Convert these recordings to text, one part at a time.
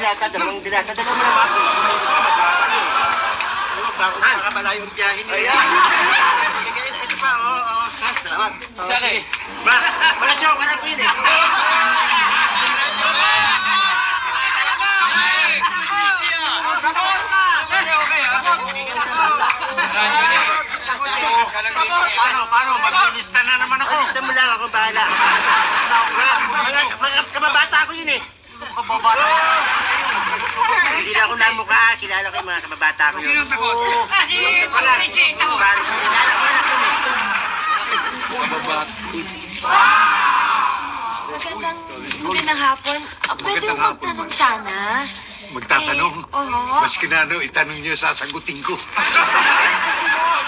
dilata, dalawang dilata. Dalawa mo naman ako. Meron sa magpapag eh. Ano, baka malayo ang biyahe niya. Ayan. Ito pa, oo. Salamat. Sige. Wala joke, wala ko yun eh. Paano? Maglilista na naman ako. Lista mo lang ako, bahala. Mga kababata ako yun eh. Kababata? Hindi na ako namukha. Kilala ko yung mga kababata ko yun. Oo. Parang kilala ko anak yun eh. Magandang hapon. Pwede mo magtanong sana? Magtatanong? Oo. Maski na ano, itanong niyo, sasagutin ko. Kasi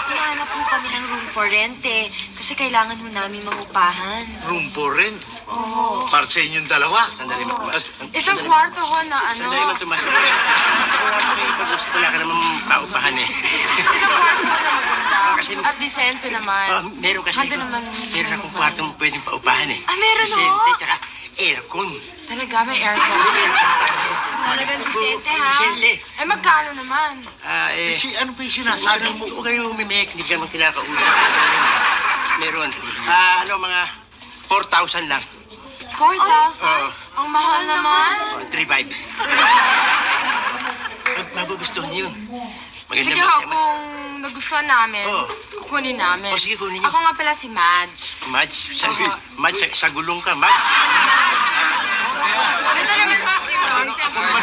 humahanap po kami ng room for rent eh. Kasi kailangan ho namin mangupahan. Room for rent? Oo. Para sa inyong dalawa? Sandali mo, Tomas. Isang kwarto ho na ano. Sandali mo, Tomas. Wala ka naman paupahan eh. Isang kwarto ho na maganda. Kasi- At disente naman. Meron kasi. Handa naman. Meron akong kwartong pwedeng paupahan eh. Ah, meron Disente, ho? tsaka aircon. Talaga, may aircon. Talagang disente ha. Disente. Eh, magkano naman? Ano ba yung sinasabi mo? Huwag kayong umimik, hindi ka naman kinakausap. Meron. Mga 4,000 lang. 4,000? Ang mahal naman. 3,500. Magugustuhan niyo yun. Maganda Sige ba? ho, kung nagustuhan namin, Oo. kukunin namin. O, sige, kunin niyo. Ako nga pala si Madge. Madge, Oo. sa gulong ka, Madge. Ito naman kasi yun. Ako naman